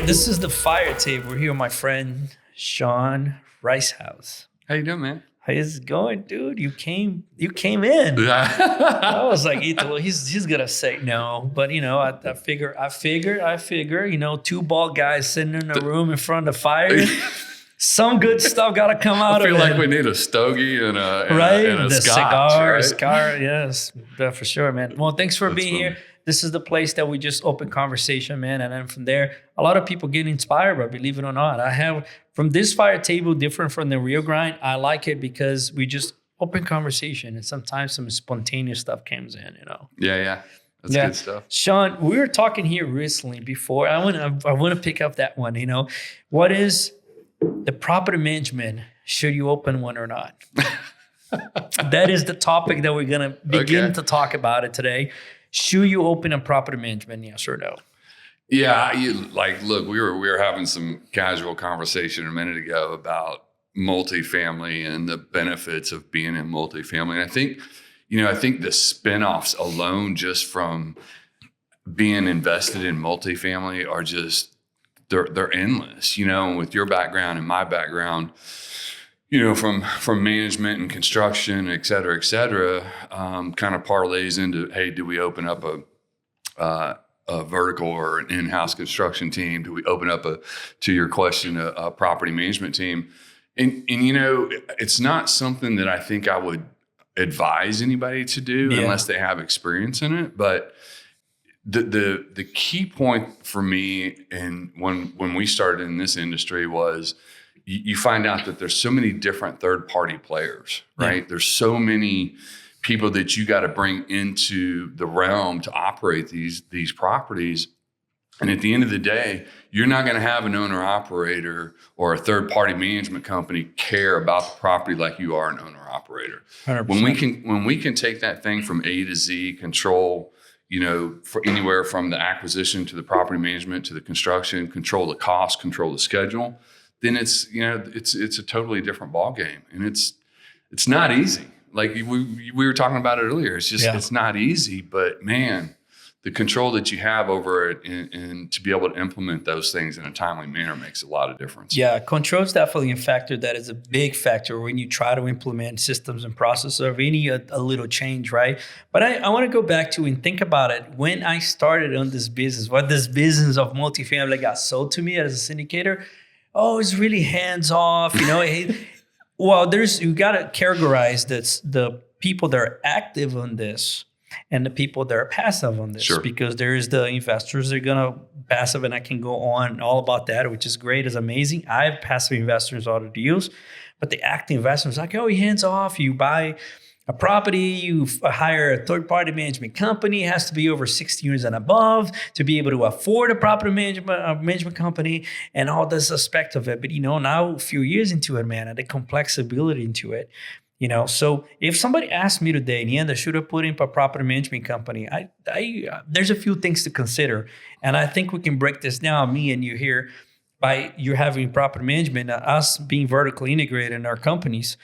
This is the fire table. We're here with my friend Shawn Ricehouse. How you doing, man? How's it going, dude? You came in. Yeah. I was like, he's gonna say no, but I figure, two bald guys sitting in a room in front of the fire. Some good stuff got to come out of it. I feel like we need a stogie and a scotch, cigar. Yes, for sure, man. Well, thanks for being funny. here. This is the place that we just open conversation, man. And then from there, a lot of people get inspired, but believe it or not, I have from this fire table, different from the real grind. I like it because we just open conversation and sometimes some spontaneous stuff comes in, Yeah. That's good stuff. Shawn, we were talking here recently before. I want to pick up that one, What is the property management? Should you open one or not? That is the topic that we're going to begin to talk about it today. Should you open a property management? Yes or no? Yeah, look, we were having some casual conversation a minute ago about multifamily and the benefits of being in multifamily. And I think the spinoffs alone just from being invested in multifamily are just they're endless. And with your background and my background, from management and construction, et cetera, kind of parlays into, hey, do we open up a vertical or an in-house construction team? Do we open up to your question, a property management team? And it's not something that I think I would advise anybody to do unless they have experience in it. But the key point for me, and when we started in this industry was, you find out that there's so many different third-party players, right? Yeah. There's so many people that you got to bring into the realm to operate these properties. And at the end of the day, you're not going to have an owner-operator or a third-party management company care about the property like you are an owner-operator. 100%. When we can take that thing from A to Z, control, for anywhere from the acquisition to the property management to the construction, control the cost, control the schedule, then it's a totally different ball game, and it's not easy. Like we were talking about it earlier. It's just it's not easy, but man, the control that you have over it and to be able to implement those things in a timely manner makes a lot of difference. Yeah, control is definitely a factor that is a big factor when you try to implement systems and processes of any a little change, right? But I want to go back to and think about it. When I started on this business, what this business of multifamily got sold to me as a syndicator, it's really hands off, Well, you got to categorize the people that are active on this and the people that are passive on this. Sure. Because there is the investors that are going to passive, and I can go on all about that, which is great, is amazing. I have passive investors all the deals, but the active investors like, you're hands off. You buy a property, you hire a third-party management company. It has to be over 60 units and above to be able to afford a property management company and all this aspect of it. But, now a few years into it, man, and the complexity into it, So if somebody asked me today, Neander, should I put in a property management company? There's a few things to consider. And I think we can break this down, me and you here, by you having property management, us being vertically integrated in our companies.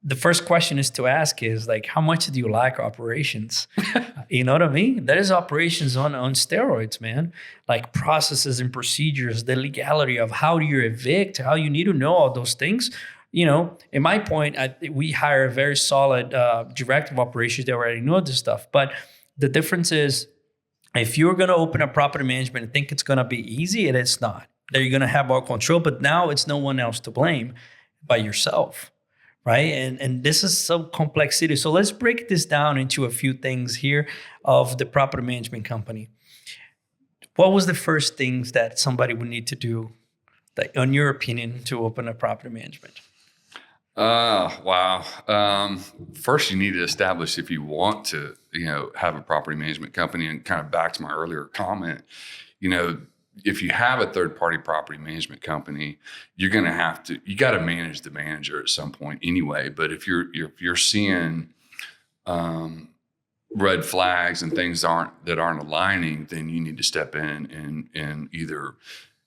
The first question is to ask is like, how much do you like operations? You know what I mean? That is operations on steroids, man. Like processes and procedures, the legality of how do you evict, how you need to know all those things. In my point, we hire a very solid director of operations that already know this stuff. But the difference is, if you're going to open a property management and think it's going to be easy, it's not. That you're going to have more control, but now it's no one else to blame but yourself. Right. And this is some complexity. So let's break this down into a few things here of the property management company. What was the first things that somebody would need to do, that, in your opinion, to open a property management? Wow. First, you need to establish if you want to, have a property management company. And kind of back to my earlier comment, if you have a third-party property management company, you got to manage the manager at some point anyway. But if you're seeing red flags and things that aren't aligning, then you need to step in and either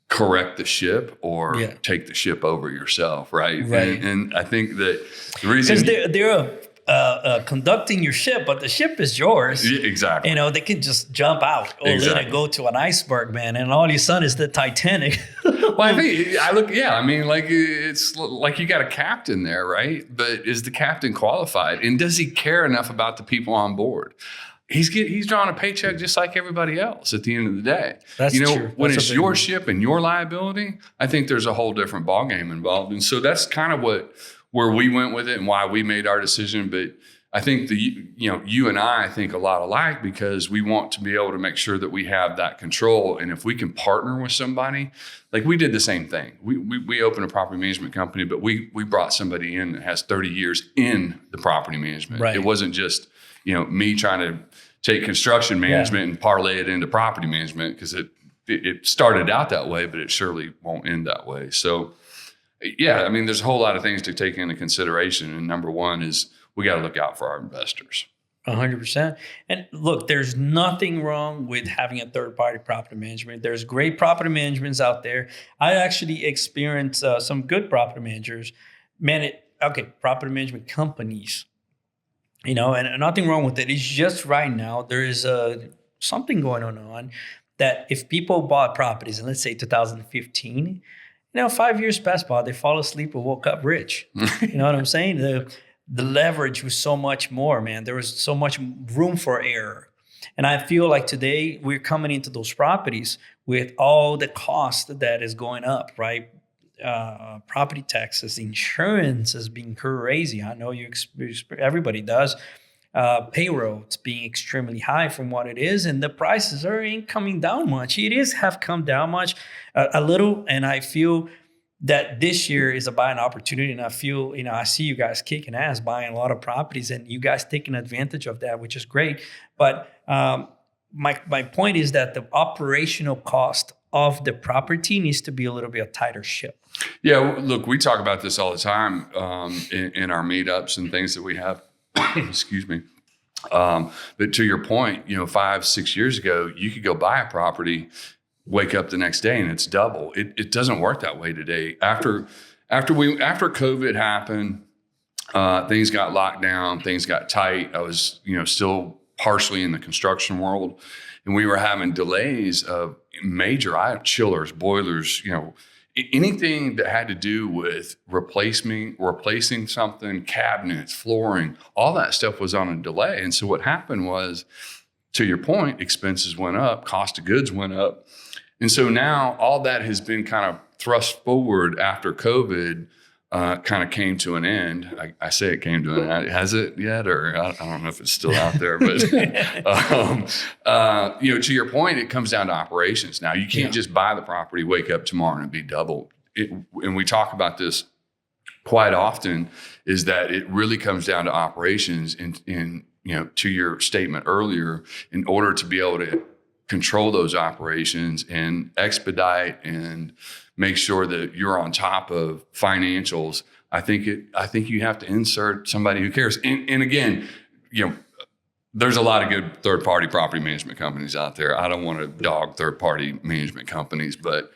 correct the ship or take the ship over yourself, right? Right. And I think that the reason because there are conducting your ship, but the ship is yours. Yeah, exactly. You know, they can just jump out or let it go to an iceberg, man, and all of a sudden it's the Titanic. Well, I think I mean, like it's like you got a captain there, right? But is the captain qualified, and does he care enough about the people on board? He's drawing a paycheck just like everybody else at the end of the day. That's true. When it's your ship and your liability, I think there's a whole different ballgame involved. And so that's kind of where we went with it and why we made our decision. But I think you and I think a lot alike because we want to be able to make sure that we have that control. And if we can partner with somebody, like we did the same thing. We opened a property management company, but we brought somebody in that has 30 years in the property management. Right. It wasn't just, me trying to take construction management and parlay it into property management because it started out that way, but it surely won't end that way. So, yeah, I mean, there's a whole lot of things to take into consideration. And number one is we got to look out for our investors. 100%. And look, there's nothing wrong with having a third-party property management. There's great property managements out there. I actually experienced some good property managers. Property management companies. And nothing wrong with it. It's just right now there is something going on that if people bought properties in, let's say 2015, 5 years passed by, they fall asleep and woke up rich. You know what I'm saying? The leverage was so much more, man. There was so much room for error. And I feel like today we're coming into those properties with all the cost that is going up, right? Property taxes, insurance is being crazy. I know everybody does. Payroll, it's being extremely high from what it is, and the prices ain't coming down much. Have come down a little, and I feel that this year is a buying opportunity, and I feel, I see you guys kicking ass buying a lot of properties, and you guys taking advantage of that, which is great. But my point is that the operational cost of the property needs to be a little bit a tighter ship. Yeah, look, we talk about this all the time in our meetups and things that we have. Excuse me. But to your point, 5-6 years ago, you could go buy a property, wake up the next day, and it's double. It doesn't work that way today. After COVID happened, things got locked down, things got tight. I was, still partially in the construction world, and we were having delays of major items, chillers, boilers, anything that had to do with replacing something, cabinets, flooring, all that stuff was on a delay. And so what happened was, to your point, expenses went up, cost of goods went up. And so now all that has been kind of thrust forward after COVID kind of came to an end. I say it came to an end. Has it yet? Or I don't know if it's still out there. But, to your point, it comes down to operations. Now, you can't just buy the property, wake up tomorrow, and it'd be doubled. And we talk about this quite often, is that it really comes down to operations. And to your statement earlier, in order to be able to control those operations and expedite and make sure that you're on top of financials, I think you have to insert somebody who cares. And again, there's a lot of good third-party property management companies out there. I don't want to dog third-party management companies, but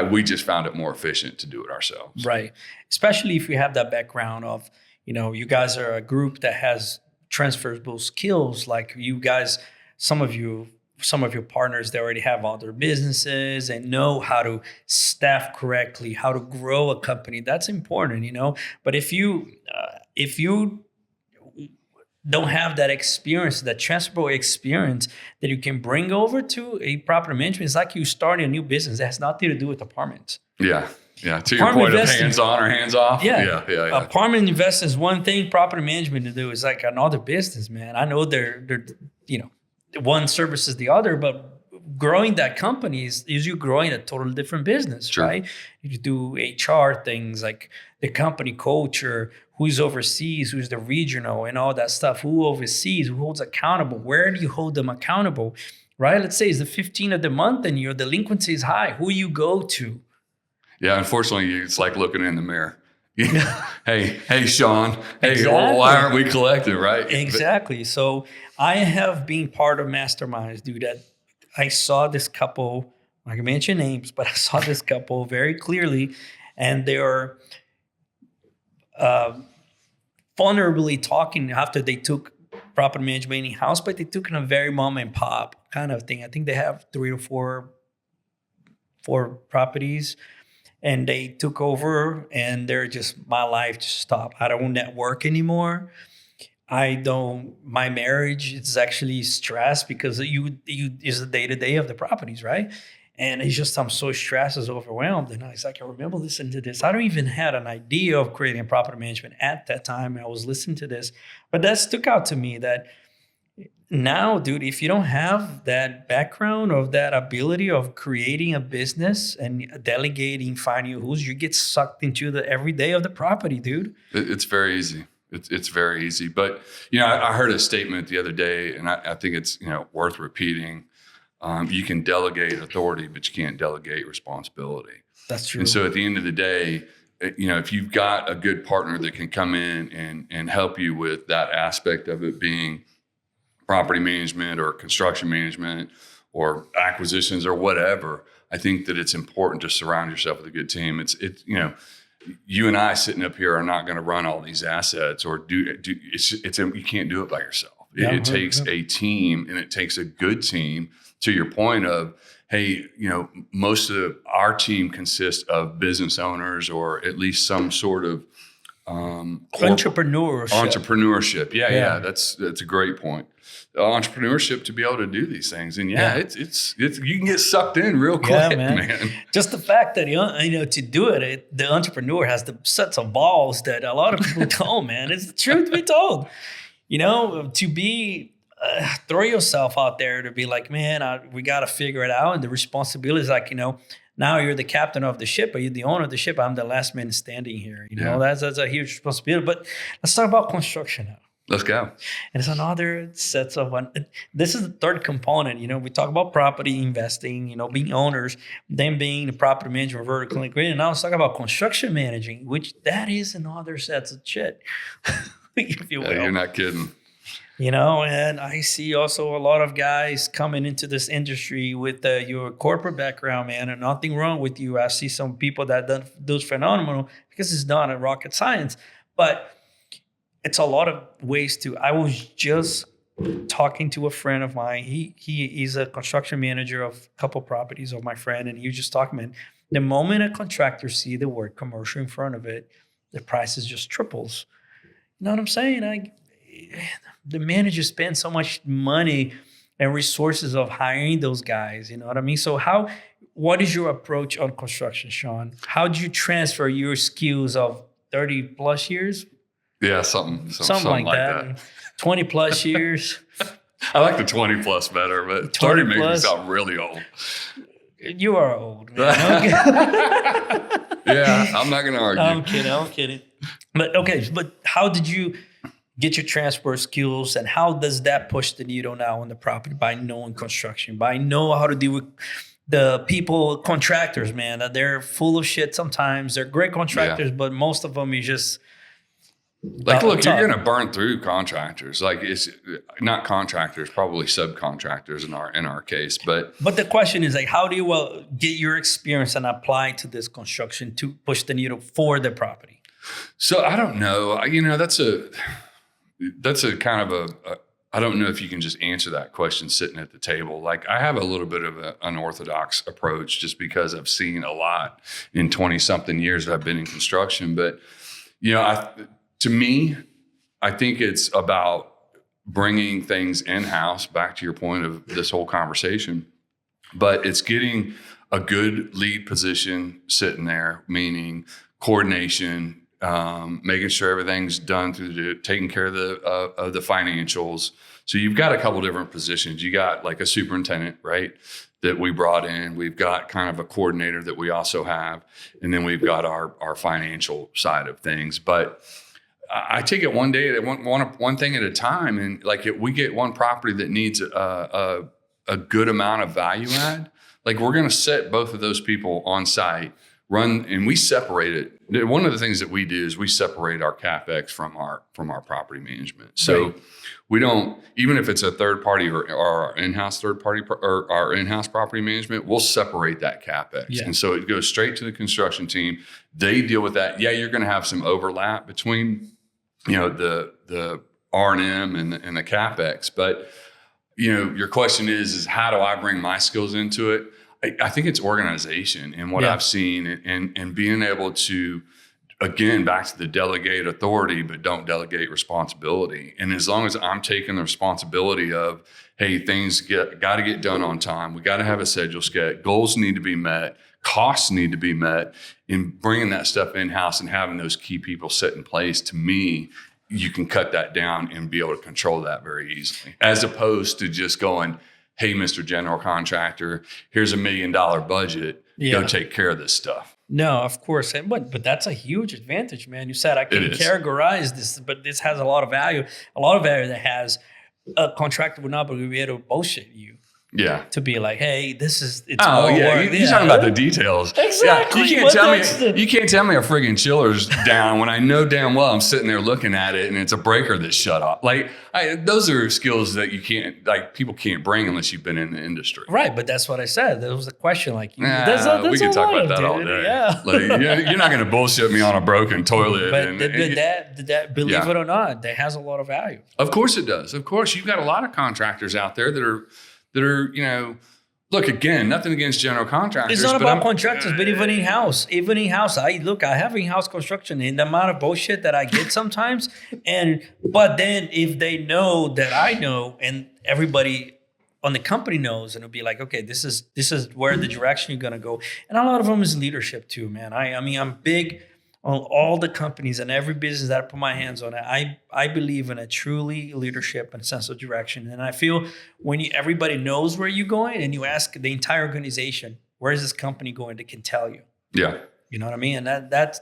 we just found it more efficient to do it ourselves. Right. Especially if you have that background of, you guys are a group that has transferable skills. Like you guys, some of your partners, they already have other businesses and know how to staff correctly, how to grow a company. That's important, But if you don't have that experience, that transferable experience that you can bring over to a property management, it's like you starting a new business that has nothing to do with apartments. Yeah. Yeah. To your point of hands on or hands off. Yeah. Apartment investing is one thing. Property management to do is like another business, man. I know they're one services the other, but growing that company is you growing a totally different business, sure. Right? You do HR things like the company culture, who's overseas, who's the regional, and all that stuff. Who oversees, who holds accountable? Where do you hold them accountable, right? Let's say it's the 15th of the month and your delinquency is high. Who you go to? Yeah, unfortunately, it's like looking in the mirror. Hey, Shawn. Hey, exactly. Why aren't we collecting, right? Exactly. So I have been part of masterminds, dude. That I saw this couple. I can mention names, but I saw this couple very clearly, and they are vulnerably talking after they took property management in-house, but they took in a very mom and pop kind of thing. I think they have 3 to 4 properties, and they took over, and they're just, my life just stopped. I don't network anymore. My marriage is actually stressed because you is the day-to-day of the properties, right? And it's just, I'm so stressed, is overwhelmed. And I was like, I remember listening to this. I don't even had an idea of creating property management at that time. I was listening to this, but that stuck out to me that now, dude, if you don't have that background of that ability of creating a business and delegating, finding who's, you get sucked into the everyday of the property, dude. It's very easy. It's very easy. But, you know, I heard a statement the other day, and I think it's, you know, worth repeating. You can delegate authority, but you can't delegate responsibility. That's true. And so at the end of the day, you know, if you've got a good partner that can come in and help you with that aspect of it being property management or construction management or acquisitions or whatever, I think that it's important to surround yourself with a good team. It's you know, you and I sitting up here are not going to run all these assets or do you can't do it by yourself. It takes a team, and it takes a good team. To your point of, hey, you know, most of our team consists of business owners or at least some sort of entrepreneurship. Yeah. That's a great point. Entrepreneurship to be able to do these things, and it's you can get sucked in real quick, man. Just the fact that you know to do it, the entrepreneur has the sets of balls that a lot of people don't. Man, it's the truth to be told. You know, to be throw yourself out there to be like, man, we got to figure it out, and the responsibility is like, you know, now you're the captain of the ship, or you're the owner of the ship. I'm the last man standing here. You know, that's a huge responsibility. But let's talk about construction now. Let's go. And it's another set of one. This is the third component. You know, we talk about property investing, you know, being owners, then being the property management vertical integrated. And now let's talk about construction managing, which that is another set of shit, if you will. You're not kidding. You know, and I see also a lot of guys coming into this industry with your corporate background, man, and nothing wrong with you. I see some people that do phenomenal because it's not a rocket science, but it's a lot of ways to. I was just talking to a friend of mine. He's a construction manager of a couple properties of my friend, and he was just talking, man, the moment a contractor see the word commercial in front of it, the prices just triples. You know what I'm saying? The manager spends so much money and resources of hiring those guys. You know what I mean? So what is your approach on construction, Shawn? How do you transfer your skills of 30 plus years? Yeah, something like that. 20 plus years. I like the 20 plus better, but 30 makes me sound really old. You are old, man. Yeah, I'm not going to argue. I'm kidding. But how did you get your transfer skills, and how does that push the needle now on the property by knowing construction, by knowing how to deal with the people, contractors, man, that they're full of shit sometimes. They're great contractors, but most of them is just like, look, you're going to burn through contractors. Like, it's not contractors, probably subcontractors in our case. But the question is, like, how do you get your experience and apply to this construction to push the needle for the property? So I don't know. You know, that's a kind of I don't know if you can just answer that question sitting at the table. Like, I have a little bit of an unorthodox approach just because I've seen a lot in 20 something years that I've been in construction. But, you know, to me, I think it's about bringing things in-house, back to your point of this whole conversation, but it's getting a good lead position sitting there, meaning coordination, making sure everything's done through taking care of the financials. So you've got a couple different positions. You got like a superintendent, right, that we brought in. We've got kind of a coordinator that we also have, and then we've got our financial side of things. But I take it one day, one thing at a time. And like, if we get one property that needs a good amount of value add, like, we're going to set both of those people on site, run, and we separate it. One of the things that we do is we separate our capex from our property management. So right. We don't, even if it's a third party or our in-house third party or our in-house property management, we'll separate that capex. Yeah. And so it goes straight to the construction team. They deal with that. Yeah, you're going to have some overlap between the R&M and the capex. But, your question is how do I bring my skills into it? I think it's organization and what I've seen and being able to, again, back to the delegate authority, but don't delegate responsibility. And as long as I'm taking the responsibility of, hey, things got to get done on time. We got to have a schedule set. Goals need to be met. Costs need to be met. And bringing that stuff in-house and having those key people set in place, to me, you can cut that down and be able to control that very easily, as opposed to just going, hey, Mr. General Contractor, here's $1 million budget. Go take care of this stuff. No, of course. But that's a huge advantage, man. You said I can categorize this, but this has a lot of value. A lot of value that has a contractor would not be able to bullshit you. Yeah. To be like, hey, it's work. You're talking about the details. Exactly. Yeah, you can't tell me a friggin' chiller's down when I know damn well I'm sitting there looking at it and it's a breaker that's shut off. Like, those are skills that people can't bring unless you've been in the industry. Right, but that's what I said. That was the question. Like, we can talk about that all day. Yeah. Like, you're not going to bullshit me on a broken toilet. But that, believe it or not, that has a lot of value. Of course it does. Of course, you've got a lot of contractors out there that are, look, again, nothing against general contractors. It's not about contractors, but even in-house. I have in-house construction and the amount of bullshit that I get sometimes. But then if they know that I know and everybody on the company knows, and it'll be like, okay, this is where the direction you're going to go. And a lot of them is leadership too, man. I mean, I'm big on all the companies and every business that I put my hands on. I believe in a truly leadership and sense of direction. And I feel when everybody knows where you're going and you ask the entire organization, where is this company going, they can tell you. Yeah. You know what I mean? And that's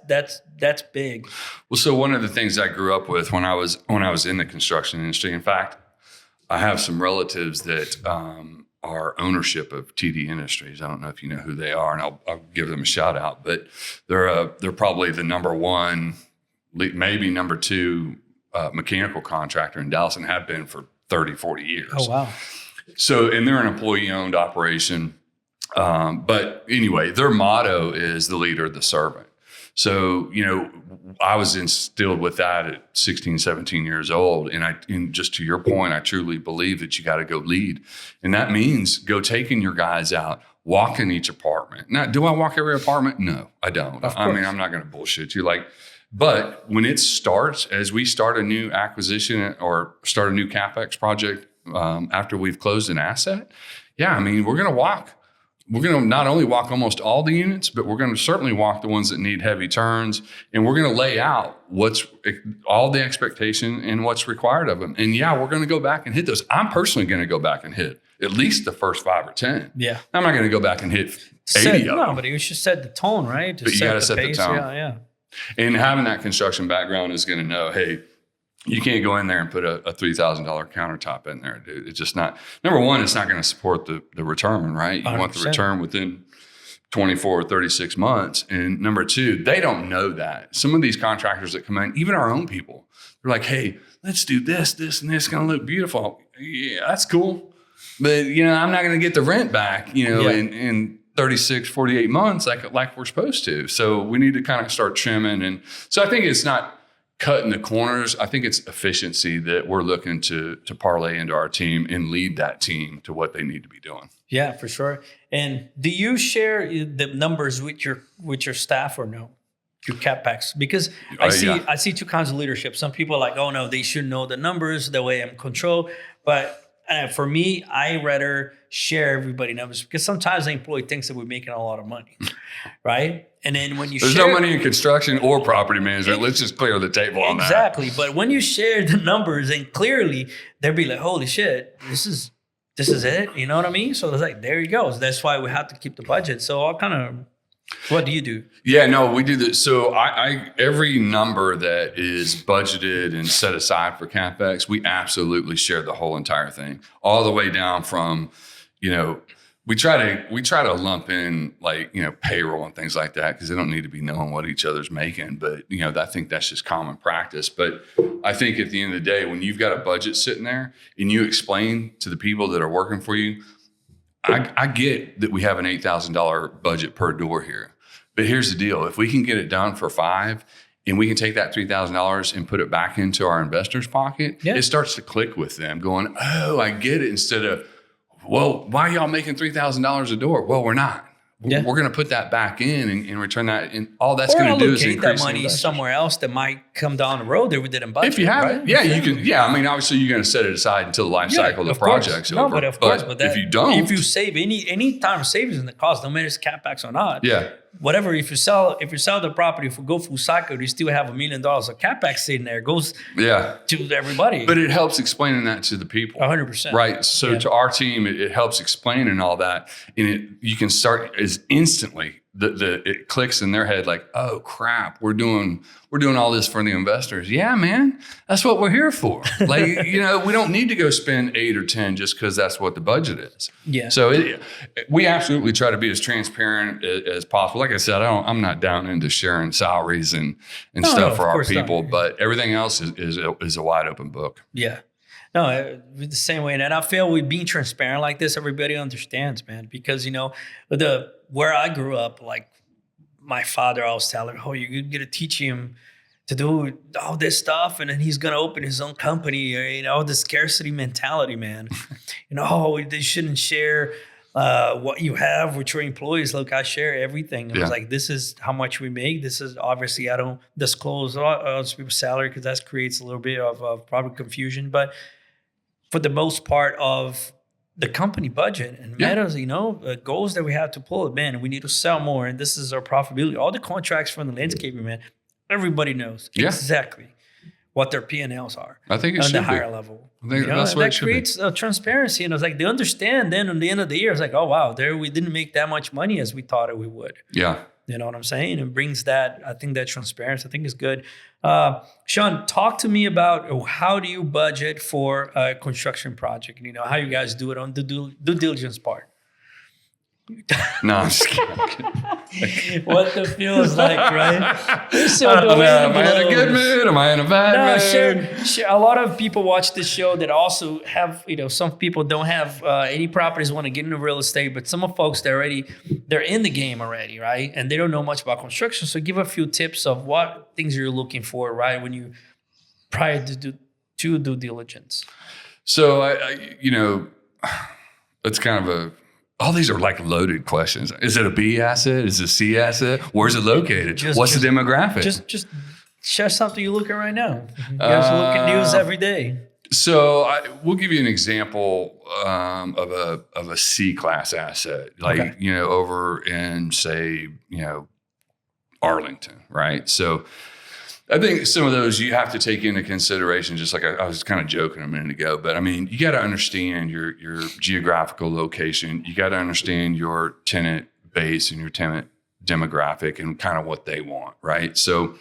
big. Well, so one of the things I grew up with when I was in the construction industry, in fact, I have some relatives that are ownership of TD Industries. I don't know if you know who they are, and I'll give them a shout out. But they're probably the number one, maybe number two mechanical contractor in Dallas, and have been for 30, 40 years. Oh, wow. So, and they're an employee-owned operation. But anyway, their motto is the leader, the servant. So, I was instilled with that at 16, 17 years old. And just to your point, I truly believe that you got to go lead. And that means go taking your guys out, walk in each apartment. Now, do I walk every apartment? No, I don't. I mean, I'm not going to bullshit you. But when it starts, as we start a new acquisition or start a new capex project after we've closed an asset, we're going to walk. We're going to not only walk almost all the units, but we're going to certainly walk the ones that need heavy turns. And we're going to lay out what's all the expectation and what's required of them. And we're going to go back and hit those. I'm personally going to go back and hit at least the first 5 or 10. Yeah. I'm not going to go back and hit 80 of them. No, but you should set the tone, right? But you got to set the tone. Yeah. And having that construction background is going to know, hey, you can't go in there and put a $3,000 countertop in there, dude. It's just not, number one, it's not going to support the return, right? You 100%. Want the return within 24 or 36 months. And number two, they don't know that. Some of these contractors that come in, even our own people, they're like, hey, let's do this, and this. It's going to look beautiful. Yeah, that's cool. But, I'm not going to get the rent back, in 36, 48 months like we're supposed to. So we need to kind of start trimming. And so I think it's not cutting the corners. I think it's efficiency that we're looking to parlay into our team and lead that team to what they need to be doing. Yeah, for sure. And do you share the numbers with your staff or no? Your capex? Because I see two kinds of leadership. Some people are like, oh no, they should know the numbers, the way I'm in control. But for me, I rather share everybody numbers because sometimes the employee thinks that we're making a lot of money, right? And then when there's no money in construction or property management. Let's just clear the table on that. Exactly. But when you share the numbers and clearly they'll be like, holy shit, this is it. You know what I mean? So it's like, there you go. That's why we have to keep the budget. So what do you do? Yeah, no, we do this. So I every number that is budgeted and set aside for CapEx, we absolutely share the whole entire thing, all the way down from, we try to lump in payroll and things like that because they don't need to be knowing what each other's making. But I think that's just common practice. But I think at the end of the day, when you've got a budget sitting there and you explain to the people that are working for you, I get that we have an $8,000 budget per door here. But here's the deal. If we can get it done for 5 and we can take that $3,000 and put it back into our investor's pocket, it starts to click with them going, oh, I get it. Instead of, well, why are y'all making $3,000 a door? Well, we're not. We're going to put that back in and return that. And all that's going to do is increase that money somewhere else that might come down the road that we didn't budget. If you have right? it, you can. Yeah, I mean, obviously you're going to set it aside until the life cycle of the project's over. No, but of course, but if you don't, if you save any time savings in the cost, no matter if it's capex or not. Yeah. Whatever, if you sell the property, if we go full cycle, you still have $1 million of capex sitting there. It goes to everybody. But it helps explaining that to the people. 100%. Right. So to our team, it helps explaining all that. And you can start as instantly it clicks in their head like, oh crap, we're doing all this for the investors. Yeah, man, that's what we're here for. Like, we don't need to go spend 8 or 10 just because that's what the budget is. Yeah. So we absolutely try to be as transparent as possible. Like I said, I'm not down into sharing salaries and stuff for our people, but everything else is a wide open book. Yeah. No, the same way. And I feel with being transparent like this, everybody understands, man, because, where I grew up, like my father, I was telling him, oh, you're going to teach him to do all this stuff. And then he's going to open his own company, the scarcity mentality, man. They shouldn't share what you have with your employees. Look, I share everything. I was like, this is how much we make. This is obviously, I don't disclose other people's salary because that creates a little bit of probably confusion. But for the most part of the company budget and matters, goals that we have to pull, man, we need to sell more. And this is our profitability. All the contracts from the landscaping, man, everybody knows exactly what their P&Ls are. I think it should be. On the be. higher level. I think that's what it should be. That creates transparency. And it's like, they understand then at the end of the year, it's like, oh, wow, we didn't make that much money as we thought we would. Yeah. You know what I'm saying? It brings that, I think that transparency, I think is good. Shawn, talk to me about how do you budget for a construction project? How you guys do it on the due diligence part. No, I'm just kidding. What the feel is like, right? I don't know. Am I in a good mood? Am I in a bad mood? Share. A lot of people watch this show that also have, some people don't have any properties, want to get into real estate, but some of folks, they're in the game already, right? And they don't know much about construction. So give a few tips of what things you're looking for, right? When you prior to due diligence. So it's kind of all these are like loaded questions. Is it a B asset? Is it a C asset? Where's it located? What's the demographic? Just share something you look at right now. You guys look at news every day. So we'll give you an example of a C class asset, like over in say Arlington, right? So I think some of those you have to take into consideration, just like I was kind of joking a minute ago, but I mean, you got to understand your geographical location. You got to understand your tenant base and your tenant demographic and kind of what they want, right? So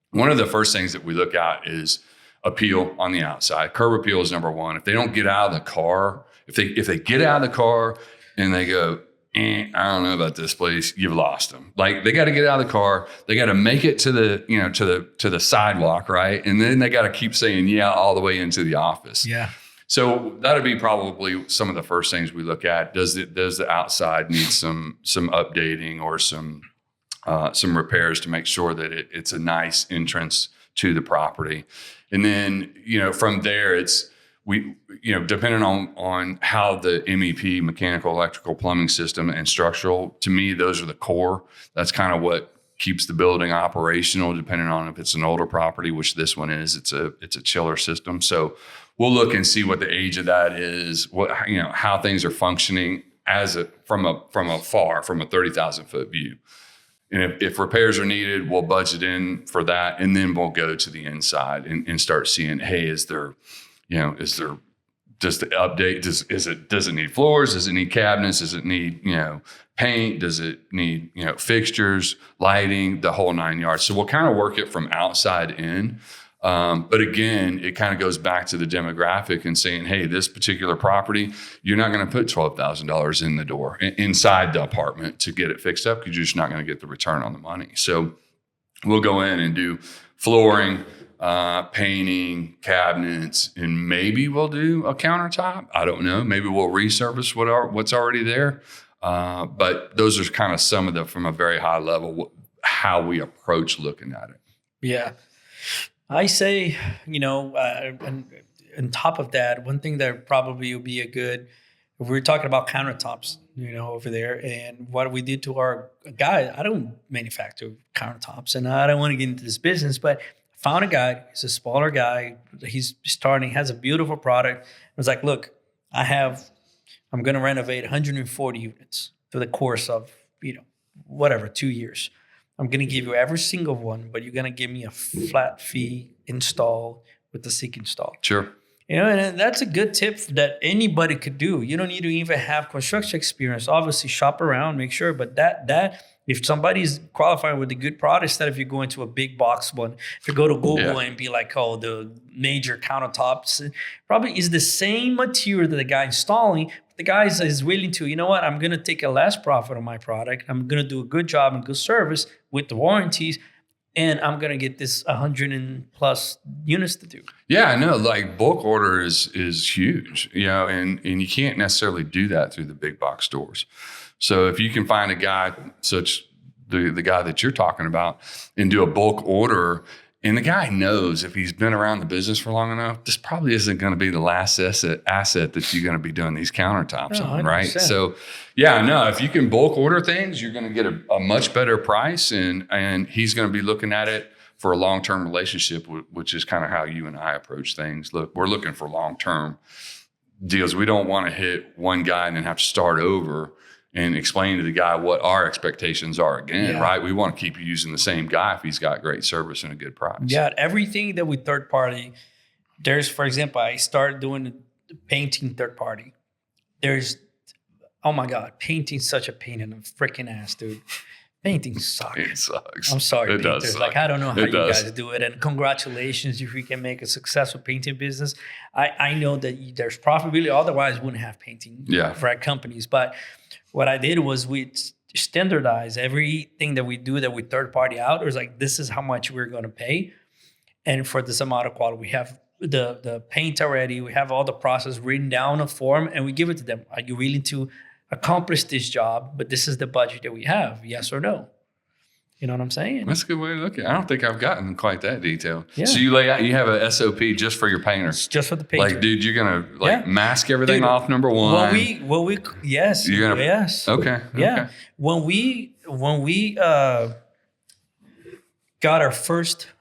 one of the first things that we look at is appeal on the outside. Curb appeal is number one. If they don't get out of the car, if they get out of the car and they go, I don't know about this place, you've lost them. Like they got to get out of the car. They got to make it to the sidewalk, right? And then they got to keep saying, all the way into the office. Yeah. So that'd be probably some of the first things we look at. Does the outside need some updating or some repairs to make sure that it's a nice entrance to the property? And then, from there it's, depending on how the MEP, mechanical, electrical, plumbing system and structural, to me, those are the core. That's kind of what keeps the building operational, depending on if it's an older property, which this one is. It's a chiller system. So we'll look and see what the age of that is, how things are functioning from afar, from a 30,000 foot view. And if repairs are needed, we'll budget in for that. And then we'll go to the inside and start seeing, hey, does the update, does it need floors? Does it need cabinets? Does it need, paint? Does it need, fixtures, lighting, the whole 9 yards? So we'll kind of work it from outside in. But again, it kind of goes back to the demographic and saying, hey, this particular property, you're not going to put $12,000 in the door inside the apartment to get it fixed up because you're just not going to get the return on the money. So we'll go in and do flooring, painting, cabinets, and maybe we'll do a countertop. I don't know. Maybe we'll resurface what's already there. But those are kind of some of from a very high level, how we approach looking at it. Yeah. I say, and on top of that, one thing that probably would be if we're talking about countertops, over there, and what we did to our guy, I don't manufacture countertops and I don't want to get into this business, but I found a guy, he's a smaller guy, he's starting, has a beautiful product. I was like, look, I'm going to renovate 140 units for the course of, 2 years. I'm going to give you every single one, but you're going to give me a flat fee install with the SIG install. Sure. And that's a good tip that anybody could do. You don't need to even have construction experience. Obviously, shop around, make sure. But that if somebody's qualifying with a good product, instead of you going to a big box one, if you go to Google and be like, oh, the major countertops, probably is the same material that the guy installing. The guy is willing to, I'm going to take a less profit on my product. I'm going to do a good job and good service with the warranties. And I'm going to get this 100 and plus units to do. Yeah, I know. Like bulk order is huge, and you can't necessarily do that through the big box stores. So if you can find a guy such the guy that you're talking about and do a bulk order, and the guy knows if he's been around the business for long enough, this probably isn't going to be the last asset that you're going to be doing these countertops on, right? So, yeah, no, if you can bulk order things, you're going to get a much better price, and he's going to be looking at it for a long-term relationship, which is kind of how you and I approach things. Look, we're looking for long-term deals. We don't want to hit one guy and then have to start over and explain to the guy what our expectations are again, right? We want to keep using the same guy if he's got great service and a good price. Yeah, everything that we third party, for example, I started doing the painting third party. Oh my God, painting's such a pain in the freaking ass, dude. Painting sucks. It sucks. I'm sorry, it painters. Does suck. Like, I don't know how you guys do it. And congratulations if you can make a successful painting business. I know that there's profitability. Otherwise, we wouldn't have painting for our companies. But what I did was we standardize everything that we do that we third party out. It was like, this is how much we're going to pay. And for this amount of quality, we have the paint already. We have all the process written down in a form, and we give it to them. Are you willing to accomplish this job? But this is the budget that we have. Yes or no? You know what I'm saying? That's a good way to look at it. I don't think I've gotten quite that detailed. Yeah. So you have a SOP just for your painter. It's just for the painter. Like, dude, you're gonna mask everything off. Number one. Yes. You're gonna, yes. Okay. Yeah. Okay. When we got our first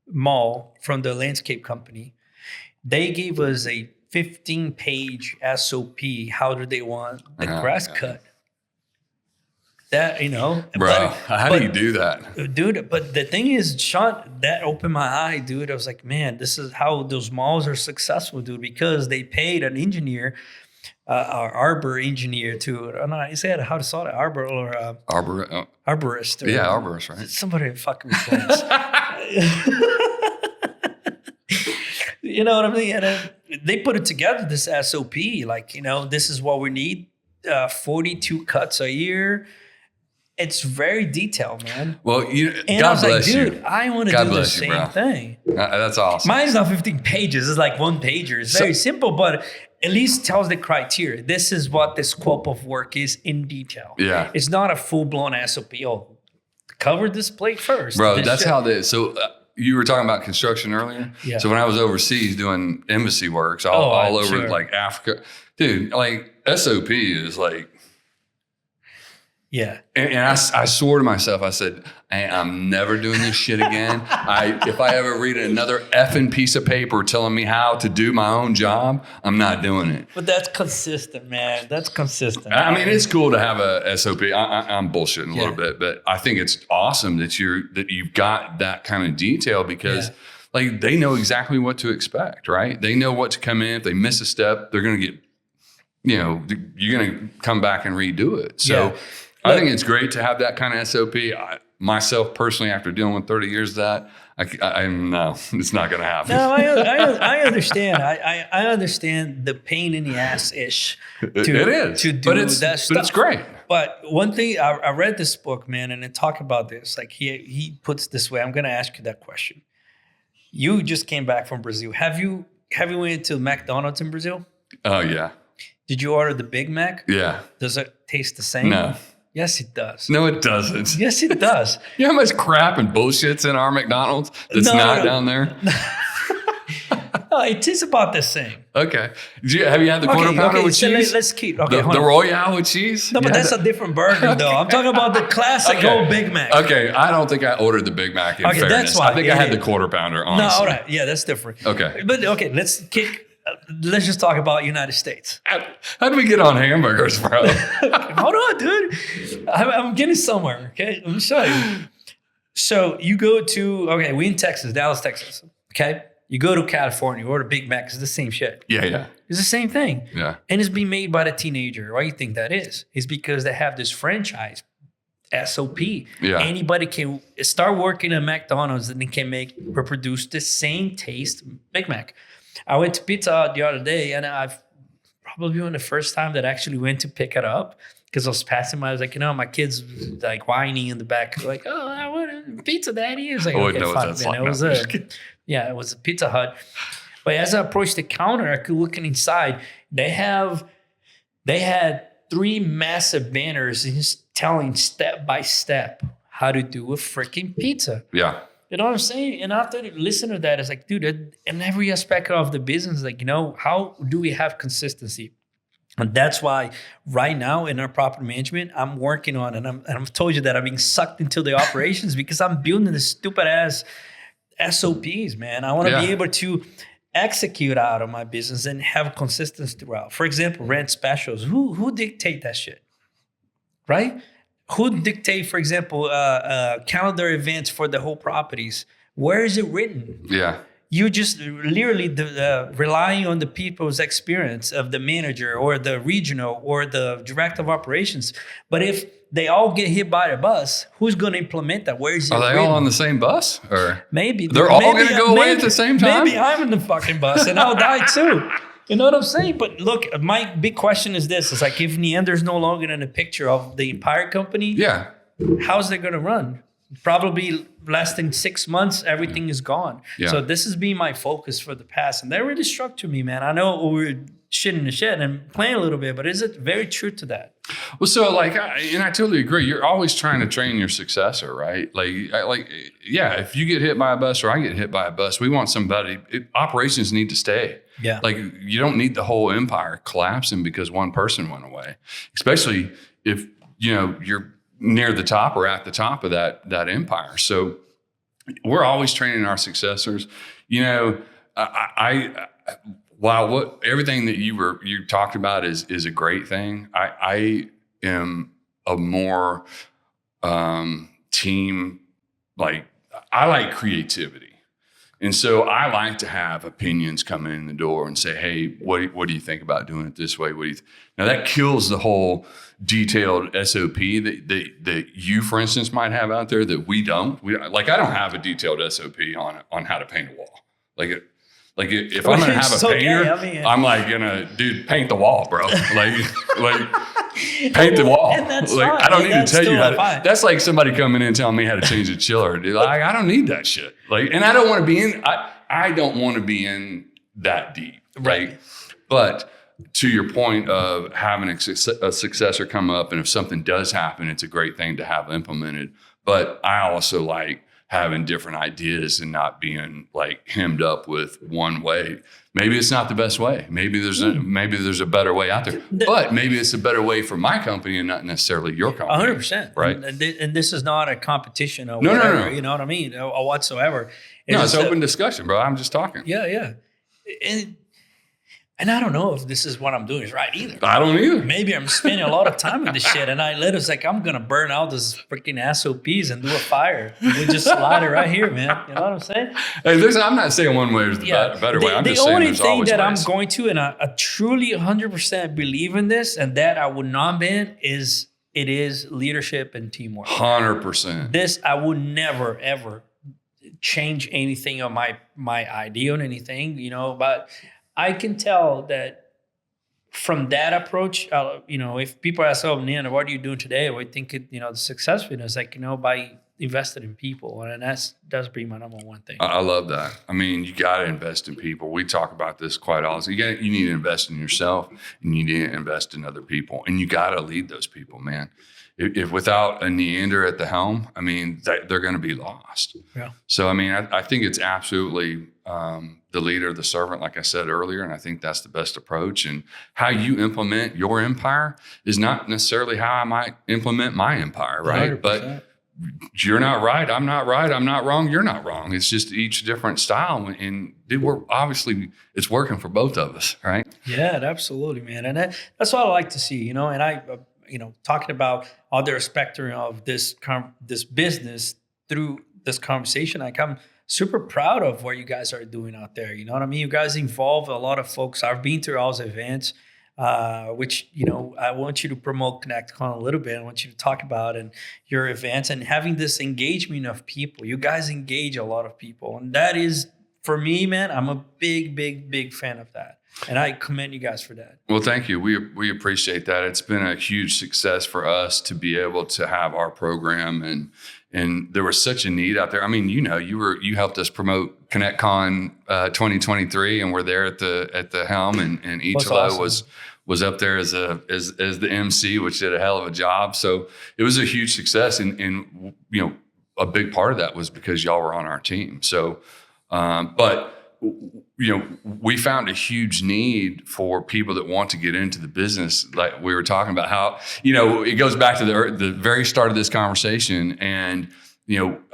mall from the landscape company, they gave us a 15-page SOP. How do they want the grass cut? That, bro, how do you do that? Dude, but the thing is, Shawn, that opened my eye, dude. I was like, man, this is how those malls are successful, dude, because they paid an engineer, our arbor engineer to, I don't know, I said how to saw it, arbor or arborist. Or, arborist, right? Somebody fucking replace. You know what I mean? And they put it together, this SOP, like, this is what we need, 42 cuts a year. It's very detailed, man. Well, and God I was bless like, you. dude, I want to do the same thing. That's awesome. Mine's not 15 pages. It's like one pager. It's very simple, but at least tells the criteria. This is what the scope of work is in detail. Yeah. It's not a full-blown SOP. Oh, cover this plate first. Bro, that's how you were talking about construction earlier. Yeah. So when I was overseas doing embassy works all over like Africa, dude, like SOP is like, yeah. And I swore to myself, I said, I'm never doing this shit again. If I ever read another effing piece of paper telling me how to do my own job, I'm not doing it. But that's consistent, man. That's consistent. I mean, it's cool to have a SOP. I'm bullshitting a little bit, but I think it's awesome that you've got that kind of detail because like they know exactly what to expect, right? They know what to come in. If they miss a step, they're going to get, you're going to come back and redo it. So I think it's great to have that kind of SOP. Myself personally, after dealing with 30 years of that, no, it's not going to happen. No, I understand. I understand the pain in the ass ish. It is to do that stuff. But it's great. But one thing I read this book, man, and it talked about this. Like he puts it this way. I'm going to ask you that question. You just came back from Brazil. Have you went to McDonald's in Brazil? Oh yeah. Did you order the Big Mac? Yeah. Does it taste the same? No. Yes, it does. No, it doesn't. Yes, it does. You know how much crap and bullshit's in our McDonald's that's not down there? No, it is about the same. Okay. Have you had the quarter pounder with cheese? Let's keep the Royale with cheese? No, but that's a different burger, though. I'm talking about the classic old Big Mac. Okay, I don't think I ordered the Big Mac in fairness. That's why. I think I had the quarter pounder, honestly. No, all right. Yeah, that's different. Okay. But okay, let's just talk about United States. How do we get on hamburgers, bro? Hold on, dude. I'm getting somewhere, okay? Let me show you. So you go to, we in Texas, Dallas, Texas, okay? You go to California, you order Big Mac, it's the same shit. Yeah. It's the same thing. Yeah. And it's being made by the teenager. Why do you think that is? It's because they have this franchise, SOP. Yeah. Anybody can start working at McDonald's and they can reproduce the same taste Big Mac. I went to Pizza Hut the other day, and I've probably been the first time that I actually went to pick it up because I was passing by. I was like, my kid's like whining in the back, like, "Oh, I want a pizza, Daddy." It was like, okay, fine. It was a Pizza Hut. But as I approached the counter, I could look inside. They had 3 massive banners just telling step by step how to do a freaking pizza. Yeah. You know what I'm saying? And after listen to that, it's like, dude, in every aspect of the business, like, how do we have consistency? And that's why right now in our property management, I'm working on, and I've told you that I'm being sucked into the operations because I'm building this stupid ass SOPs, man. I want to be able to execute out of my business and have consistency throughout. For example, rent specials. Who dictate that shit? Right? Who dictate, for example, calendar events for the whole properties? Where is it written? Yeah. You just literally relying on the people's experience of the manager or the regional or the director of operations. But if they all get hit by the bus, who's going to implement that? Where is it? Are they all on the same bus? Or maybe they're all going to go away at the same time? Maybe I'm in the fucking bus and I'll die too. You know what I'm saying? But look, my big question is this. It's like if Neander's no longer in the picture of the Empire company, how's they going to run? Probably less than 6 months, everything is gone. Yeah. So this has been my focus for the past. And that really struck to me, man. I know we're shitting the shit and playing a little bit, but is it very true to that? Well, so I totally agree. You're always trying to train your successor, right? If you get hit by a bus or I get hit by a bus, we want somebody, operations need to stay. Yeah. Like you don't need the whole empire collapsing because one person went away, especially if, you're near the top or at the top of that empire. So we're always training our successors. While everything that you talked about is a great thing, I am a more team, like I like creativity. And so I like to have opinions come in the door and say, hey, what do you think about doing it this way? Now that kills the whole detailed SOP that you, for instance, might have out there that we don't. I don't have a detailed SOP on how to paint a wall. If I'm gonna have a painter, I'm like paint the wall, bro. Paint the wall. And that's fine. I don't need to tell you how to. That's like somebody coming in and telling me how to change a chiller. Dude, I don't need that shit. And I don't want to be in. I don't want to be in that deep, right? But to your point of having a successor come up, and if something does happen, it's a great thing to have implemented. But I also like having different ideas and not being hemmed up with one way. Maybe it's not the best way. Maybe there's a better way out there. But maybe it's a better way for my company and not necessarily your company. 100%. Right. And this is not a competition or whatever. No. You know what I mean? Or whatsoever. It's open discussion, bro. I'm just talking. Yeah. And I don't know if this is what I'm doing is right either. I don't either. Maybe I'm spending a lot of time with this shit, and I'm going to burn out those freaking SOPs and do a fire. And we just slide it right here, man. You know what I'm saying? Hey, I'm not saying one way is the better way. I'm just saying there's always ways. The only thing that I'm going to, and I truly 100% believe in this, and that I would not ban is it is leadership and teamwork. 100%. This, I would never, ever change anything on my idea on anything, but I can tell that from that approach, if people ask, "Oh, Neander, what are you doing today?" Or I think the success in is by invested in people, and that's been my number one thing. I love that. I mean, you got to invest in people. We talk about this quite often. You need to invest in yourself, and you need to invest in other people, and you got to lead those people, man. If without a Neander at the helm, I mean, they're going to be lost. Yeah. So, I mean, I think it's absolutely the leader, the servant, like I said earlier, and I think that's the best approach. And how you implement your empire is not necessarily how I might implement my empire, right? 100%. But you're not right. I'm not right. I'm not wrong. You're not wrong. It's just each different style. And we're obviously, it's working for both of us, right? Yeah, absolutely, man. And that's what I like to see, and I, talking about other spectrum of this business through this conversation, I'm super proud of what you guys are doing out there. You know what I mean? You guys involve a lot of folks. I've been to all those events, which, I want you to promote Connectcon a little bit. I want you to talk about and your events and having this engagement of people. You guys engage a lot of people. And that is, for me, man, I'm a big, big, big fan of that. And I commend you guys for that. Well, thank you. We appreciate that. It's been a huge success for us to be able to have our program, and there was such a need out there. I mean, you helped us promote Connectcon 2023, and we're there at the helm, and Ichilo was up there as the MC, which did a hell of a job. So it was a huge success, and a big part of that was because y'all were on our team. So, but we found a huge need for people that want to get into the business. Like we were talking about how, it goes back to the very start of this conversation. And,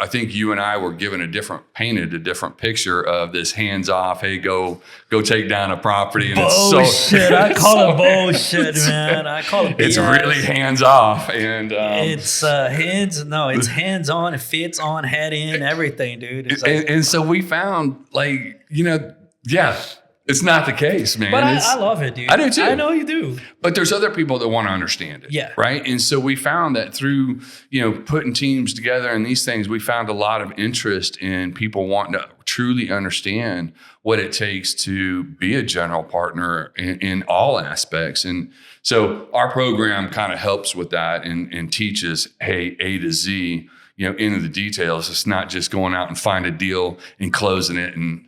I think you and I were painted a different picture of this hands off, hey, go take down a property. And bullshit. I call it bullshit, man. I call it BS. It's really hands off. And it's hands on, it fits on, head in, everything, dude. It's and so we found it's not the case, man. But I love it, dude. I do too. I know you do. But there's other people that want to understand it. Yeah. Right. And so we found that through, putting teams together and these things, we found a lot of interest in people wanting to truly understand what it takes to be a general partner in all aspects. And so our program kind of helps with that and teaches, hey, A to Z, into the details. It's not just going out and find a deal and closing it and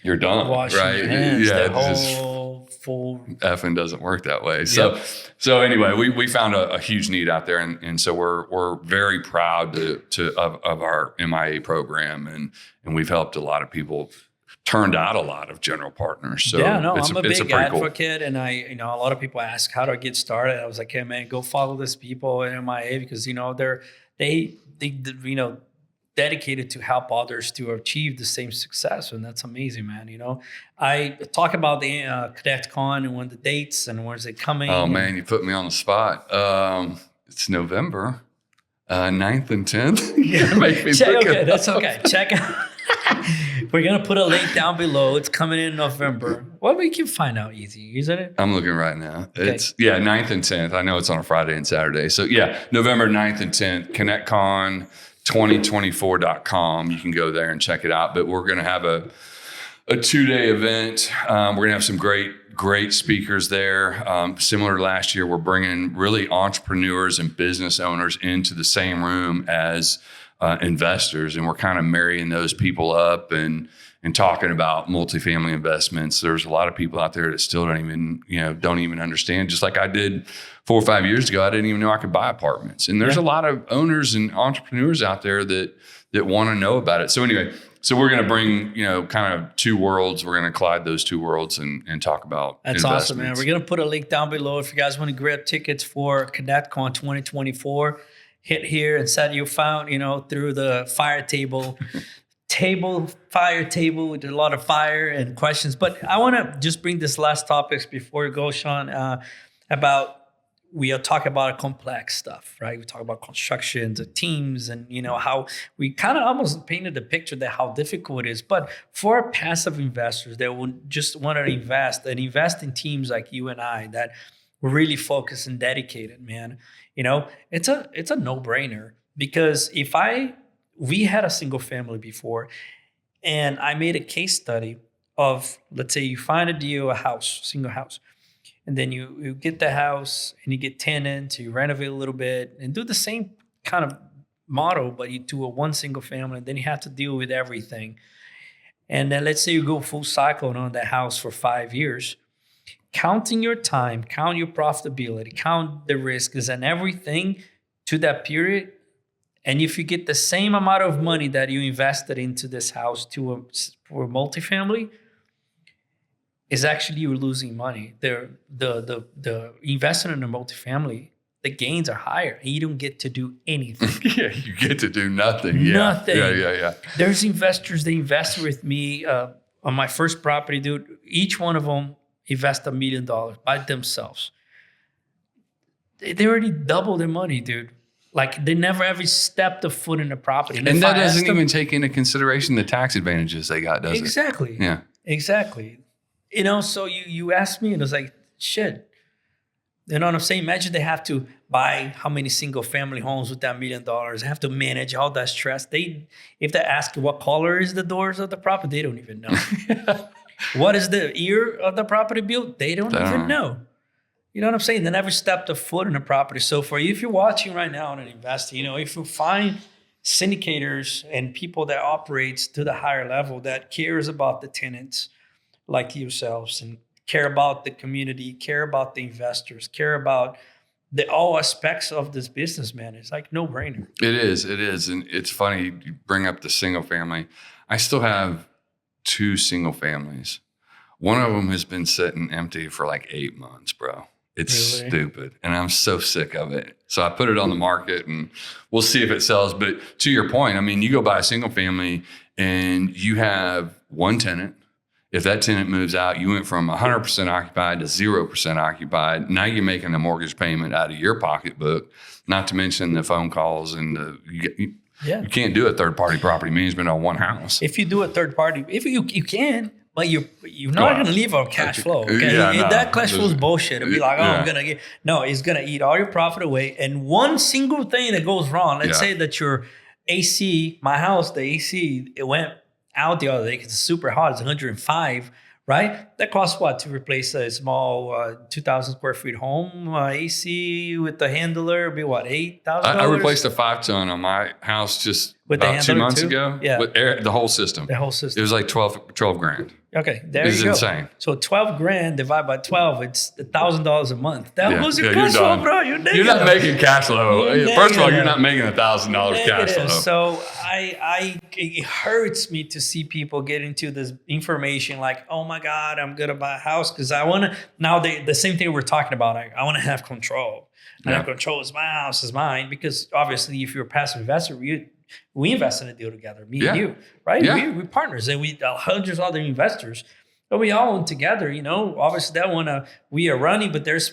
you're done, washing right? Your hands, yeah, the whole full effing doesn't work that way. So anyway, we found a huge need out there, and so we're very proud of our MIA program, and we've helped a lot of people, turned out a lot of general partners. So I'm a big advocate, cool. And a lot of people ask how do I get started. I was like, hey man, go follow these people at MIA because they dedicated to help others to achieve the same success. And that's amazing, man. I talk about the Connectcon and when the dates and when's it coming. Oh man, you put me on the spot. It's November 9th and 10th. Okay, that's okay. Check out. We're going to put a link down below. It's coming in November. Well, we can find out easy. Isn't it? I'm looking right now. Okay. It's 9th and 10th. I know it's on a Friday and Saturday. So November 9th and 10th, Connectcon 2024.com. You can go there and check it out. But we're going to have a 2-day event. We're going to have some great speakers there. Similar to last year, we're bringing really entrepreneurs and business owners into the same room as investors. And we're kind of marrying those people up and talking about multifamily investments. There's a lot of people out there that still don't even understand. Just like I did 4 or 5 years ago, I didn't even know I could buy apartments. And there's a lot of owners and entrepreneurs out there that want to know about it. So anyway, we're going to bring, kind of two worlds. We're going to collide those two worlds and talk about That's awesome, man. We're going to put a link down below. If you guys want to grab tickets for Connectcon 2024, hit here and set your phone, through the fire table. Fire table with a lot of fire and questions. But I want to just bring this last topics before we go, Shawn, we are talking about complex stuff, right? We talk about construction, the teams, and how we kind of almost painted the picture that how difficult it is. But for passive investors that would just want to invest in teams like you and I that we're really focused and dedicated, man, it's a no-brainer. Because we had a single family before, and I made a case study of, let's say you find a deal, single house, and then you get the house and you get tenants, you renovate a little bit and do the same kind of model, but you do a one single family, and then you have to deal with everything. And then let's say you go full cycle on that house for 5 years, counting your time, count your profitability, count the risks and everything to that period. And if you get the same amount of money that you invested into this house for a multifamily, is actually you're losing money. The investment in a multifamily, the gains are higher, and you don't get to do anything. Yeah, you get to do nothing. Yeah. Nothing. Yeah. There's investors, they invest with me on my first property, dude. Each one of them invest $1 million by themselves. They already doubled their money, dude. Like they never ever stepped a foot in the property. And that doesn't even take into consideration the tax advantages they got, does it? Exactly. Yeah. Exactly. You know, so you asked me, and it was like, shit. You know what I'm saying? Imagine they have to buy how many single family homes with that $1 million. They have to manage all that stress. If they ask what color is the doors of the property, they don't even know. What is the year of the property built? They don't even know. You know what I'm saying? They never stepped a foot in a property. So for you, if you're watching right now and investing, you know, if you find syndicators and people that operates to the higher level that cares about the tenants like yourselves and care about the community, care about the investors, care about all aspects of this business, man, it's like no brainer. It is. And it's funny, you bring up the single family. I still have 2 single families. One of them has been sitting empty for like 8 months, bro. It's really stupid. And I'm so sick of it. So I put it on the market and we'll see if it sells. But to your point, I mean, you go buy a single family and you have one tenant. If that tenant moves out, you went from 100% occupied to 0% occupied. Now you're making a mortgage payment out of your pocketbook, not to mention the phone calls and you can't do a third-party property management on one house. If you do a third-party, if you can, but you're not going to leave our cash flow. Okay? That cash flow is bullshit. It'll be like, I'm going to get... No, it's going to eat all your profit away. And one single thing that goes wrong, let's say that your AC, my house, the AC, it went out the other day because it's super hot. It's 105, right? That costs what to replace a small 2,000 square feet home AC with the handler? It'd be what, $8,000? I replaced a 5-ton on my house just with about 2 months ago. Yeah, with the whole system. The whole system. It was like 12 grand. Okay, there you go. It's insane. So 12 grand divided by 12, it's $1,000 a month. That was your cash flow, bro. You're not making cash flow. First of all, you're not making $1,000 cash flow. So it hurts me to see people get into this information like, oh my God, I'm gonna buy a house because I want to. Now the same thing we're talking about. I want to have control. I have control. It's my house, it's mine. Because obviously, if you're a passive investor, we invest in a deal together, me and you, right? Yeah. We're partners, and we hundreds of other investors, but we all own together. You know, obviously we are running, but there's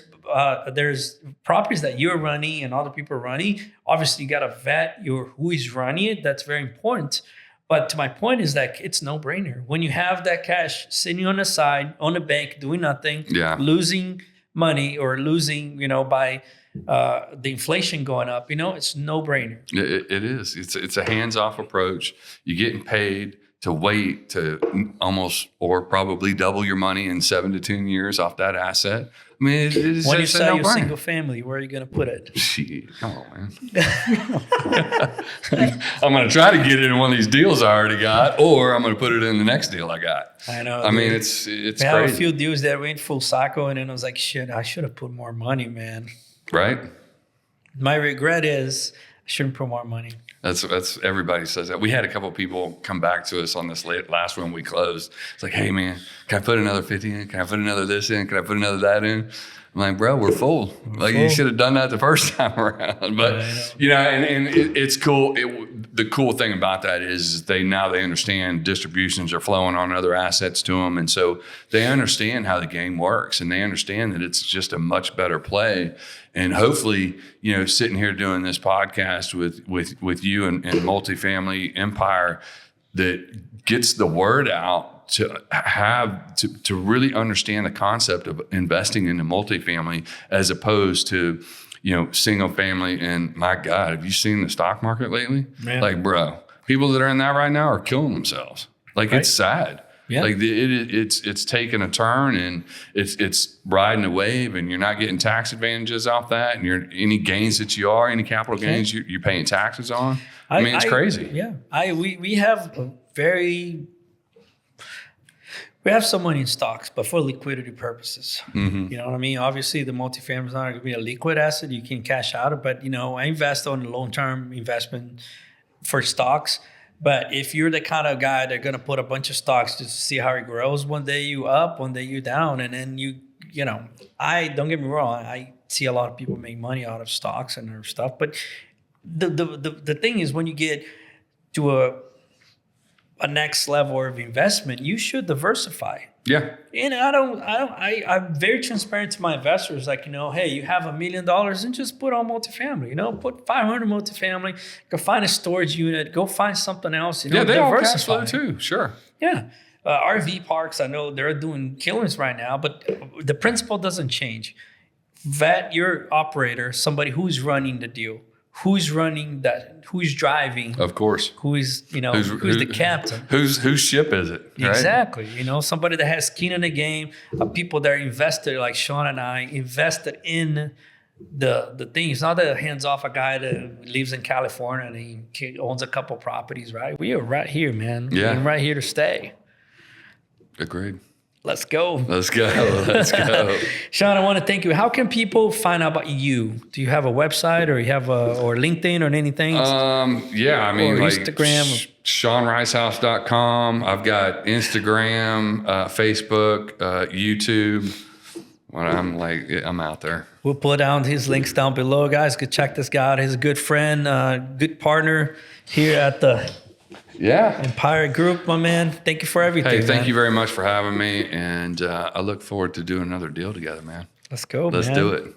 properties that you're running and other people are running. Obviously, you got to vet who is running it. That's very important. But to my point is that it's no brainer when you have that cash sitting on the side on the bank doing nothing, losing money or losing, by the inflation going up, it's no brainer. It is. It's a hands-off approach. You're getting paid to wait to almost or probably double your money in 7 to 10 years off that asset. I mean, it's when you just sell a your no-brainer. single family, where are you going to put it? Shit, come on, man. I'm going to try to get it in one of these deals I already got, or I'm going to put it in the next deal I got. I know. I mean, it's we crazy. have a few deals that went full cycle, and then I was like, shit, I should have put more money, man. Right? My regret is I shouldn't put more money. That's everybody says that. We had a couple of people come back to us on this last one we closed. It's like, hey man, can I put another 50 in? Can I put another this in? Can I put another that in? I'm like, bro, we're full. You should have done that the first time around. But and it's cool. The cool thing about that is they understand distributions are flowing on other assets to them, and so they understand how the game works, and they understand that it's just a much better play. And hopefully, sitting here doing this podcast with you and Multifamily Empire, that gets the word out to really understand the concept of investing into multifamily as opposed to, single family. And my God, have you seen the stock market lately? Man. Like, bro, people that are in that right now are killing themselves. Like, It's sad. Yeah. Like it's taking a turn and it's riding a wave, and you're not getting tax advantages off that. And any gains that any capital gains you're paying taxes on. I mean, it's crazy. Yeah. We have we have some money in stocks, but for liquidity purposes. You know what I mean? Obviously, the multifamily is not going to be a liquid asset. You can cash out it, but I invest on a long-term investment for stocks. But if you're the kind of guy that's going to put a bunch of stocks just to see how it grows, one day you up, one day you down, and then I don't get me wrong, I see a lot of people make money out of stocks and their stuff, but the thing is, when you get to a next level of investment, you should diversify. Yeah. And I'm very transparent to my investors. Like, hey, you have $1 million and just put on multifamily, put 500 multifamily, go find a storage unit, go find something else, yeah, they all cash diversify. flow too. Sure. Yeah. RV parks, I know they're doing killings right now, but the principle doesn't change. Vet your operator, somebody who's running the deal. Who's running that? Who's driving? Of course. Who's the captain? Whose ship is it? Right? Exactly. Somebody that has skin in the game. People that are invested, like Shawn and I, invested in the thing. It's not a hands-off a guy that lives in California and he owns a couple properties, right? We are right here, man. Yeah. We're right here to stay. Agreed. Let's go. Let's go. Let's go. Shawn, I want to thank you. How can people find out about you? Do you have a website, or you have or LinkedIn or anything? Yeah, I mean, or like Instagram. ShawnRicehouse.com. I've got Instagram, Facebook, YouTube. When I'm out there. We'll put down his links down below, guys. Go check this guy out. He's a good friend, good partner here at the Empire Group, my man. Thank you for everything. Hey, thank you very much for having me. And I look forward to doing another deal together, man. Let's go, Let's do it.